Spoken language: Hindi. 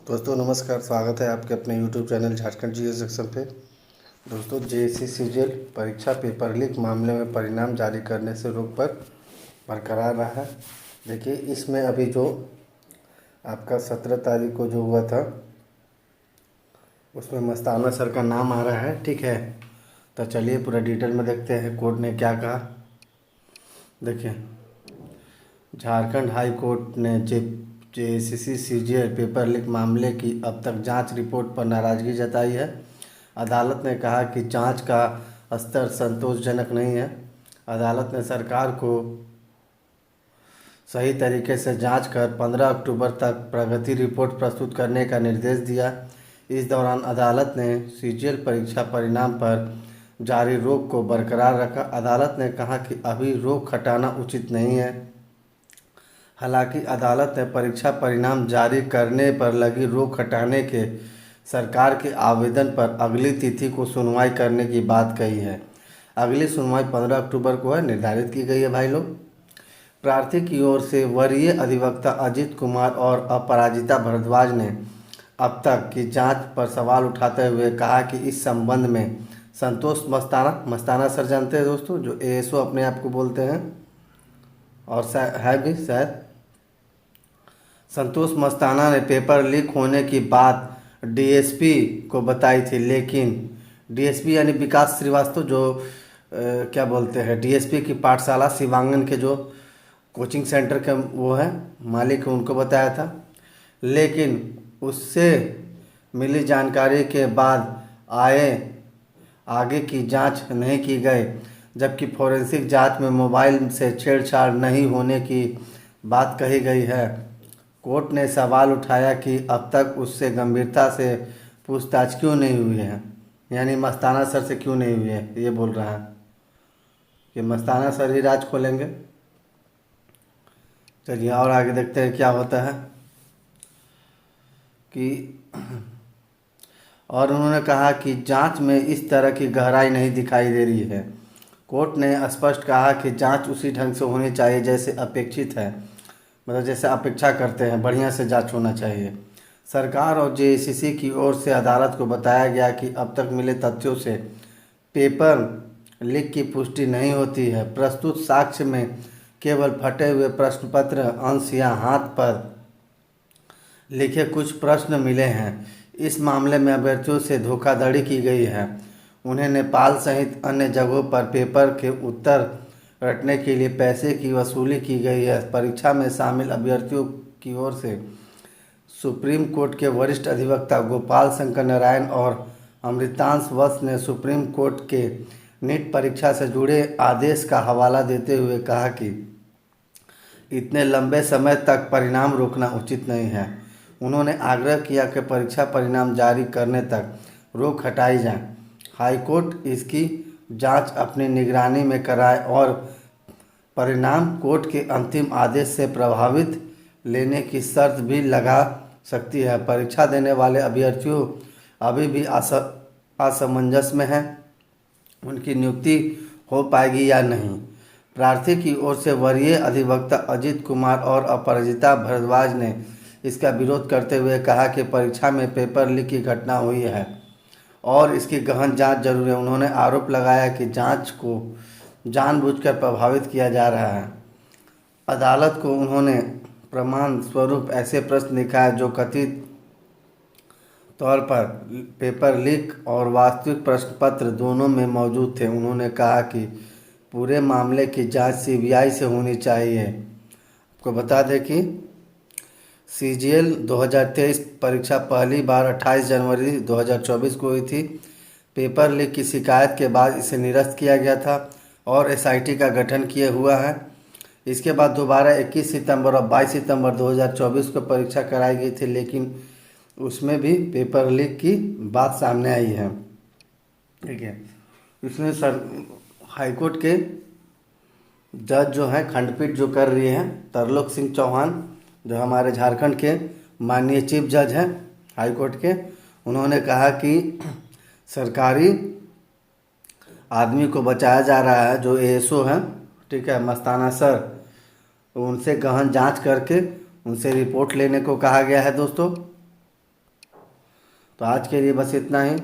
दोस्तों नमस्कार, स्वागत है आपके अपने YouTube channel Jharkhand GK section पे। दोस्तों जेएससी सीजीएल परीक्षा पेपर लीक मामले में परिणाम जारी करने से रोक पर बरकरार रहा है। देखिए इसमें अभी जो आपका 17 तारीख को जो हुआ था उसमें मस्ताना सर का नाम आ रहा है, ठीक है। तो चलिए पूरा डिटेल में देखते हैं कोर्ट ने क्या कहा। देखिए झारखंड हाई कोर्ट ने जेएससी सीजीएल पेपर लीक मामले की अब तक जांच रिपोर्ट पर नाराजगी जताई है। अदालत ने कहा कि जांच का स्तर संतोषजनक नहीं है। अदालत ने सरकार को सही तरीके से जांच कर 15 अक्टूबर तक प्रगति रिपोर्ट प्रस्तुत करने का निर्देश दिया। इस दौरान अदालत ने सीजीएल परीक्षा परिणाम पर जारी रोक को बरकरार रखा। अदालत ने कहा कि अभी रोक हटाना उचित नहीं है। हालांकि अदालत ने परीक्षा परिणाम जारी करने पर लगी रोक हटाने के सरकार के आवेदन पर अगली तिथि को सुनवाई करने की बात कही है। अगली सुनवाई 15 अक्टूबर को है, निर्धारित की गई है भाई लोग। प्रार्थी की ओर से वरीय अधिवक्ता अजीत कुमार और अपराजिता भारद्वाज ने अब तक की जांच पर सवाल उठाते हुए कहा कि इस संबंध में संतोष मस्ताना सर जानते हैं दोस्तों, जो एएसओ अपने आप को बोलते हैं और है भी शायद, संतोष मस्ताना ने पेपर लीक होने की बात डीएसपी को बताई थी, लेकिन डीएसपी यानी विकास श्रीवास्तव जो क्या बोलते हैं डीएसपी की पाठशाला शिवांगन के जो कोचिंग सेंटर के वो हैं मालिक, उनको बताया था। लेकिन उससे मिली जानकारी के बाद आगे की जांच नहीं की गई, जबकि फोरेंसिक जांच में मोबाइल से छेड़छाड़ नहीं होने की बात कही गई है। कोर्ट ने सवाल उठाया कि अब तक उससे गंभीरता से पूछताछ क्यों नहीं हुई है, यानी मस्ताना सर से क्यों नहीं हुई है। ये बोल रहा है कि मस्ताना सर ही राज खोलेंगे। चलिए और आगे देखते हैं क्या होता है कि और उन्होंने कहा कि जांच में इस तरह की गहराई नहीं दिखाई दे रही है। कोर्ट ने स्पष्ट कहा कि जांच उसी ढंग से होनी चाहिए जैसे अपेक्षित है, मतलब जैसे अपेक्षा करते हैं, बढ़िया से जांच होना चाहिए। सरकार और जेएससी की ओर से अदालत को बताया गया कि अब तक मिले तथ्यों से पेपर लीक की पुष्टि नहीं होती है। प्रस्तुत साक्ष्य में केवल फटे हुए प्रश्न पत्र अंश या हाथ पर लिखे कुछ प्रश्न मिले हैं। इस मामले में अभ्यर्थियों से धोखाधड़ी की गई है। उन्हें नेपाल सहित अन्य जगहों पर पेपर के उत्तर रटने के लिए पैसे की वसूली की गई है। परीक्षा में शामिल अभ्यर्थियों की ओर से सुप्रीम कोर्ट के वरिष्ठ अधिवक्ता गोपाल शंकर नारायण और अमृतांश वत्स ने सुप्रीम कोर्ट के नीट परीक्षा से जुड़े आदेश का हवाला देते हुए कहा कि इतने लंबे समय तक परिणाम रोकना उचित नहीं है। उन्होंने आग्रह किया कि परीक्षा परिणाम जारी करने तक रोक हटाई जाए। हाईकोर्ट इसकी जांच अपनी निगरानी में कराए और परिणाम कोर्ट के अंतिम आदेश से प्रभावित लेने की शर्त भी लगा सकती है। परीक्षा देने वाले अभ्यर्थियों अभी भी असमंजस में हैं, उनकी नियुक्ति हो पाएगी या नहीं। प्रार्थी की ओर से वरीय अधिवक्ता अजीत कुमार और अपराजिता भारद्वाज ने इसका विरोध करते हुए कहा कि परीक्षा में पेपर लीक की घटना हुई है और इसकी गहन जांच जरूरी है। उन्होंने आरोप लगाया कि जांच को जानबूझकर प्रभावित किया जा रहा है। अदालत को उन्होंने प्रमाण स्वरूप ऐसे प्रश्न लिखा है जो कथित तौर पर पेपर लीक और वास्तविक प्रश्न पत्र दोनों में मौजूद थे। उन्होंने कहा कि पूरे मामले की जांच सीबीआई से होनी चाहिए। आपको बता दें कि सीजीएल 2023 परीक्षा पहली बार 28 जनवरी 2024 को हुई थी। पेपर लीक की शिकायत के बाद इसे निरस्त किया गया था और एसआईटी का गठन किया हुआ है। इसके बाद दोबारा 21 सितंबर और 22 सितंबर 2024 को परीक्षा कराई गई थी, लेकिन उसमें भी पेपर लीक की बात सामने आई है। ठीक है, इसमें सर हाईकोर्ट के जज जो हैं, खंडपीठ जो कर रही हैं, तरलोक सिंह चौहान जो हमारे झारखंड के माननीय चीफ जज हैं हाईकोर्ट के, उन्होंने कहा कि सरकारी आदमी को बचाया जा रहा है, जो एएसओ हैं, ठीक है, मस्ताना सर, उनसे गहन जांच करके उनसे रिपोर्ट लेने को कहा गया है दोस्तों। तो आज के लिए बस इतना ही।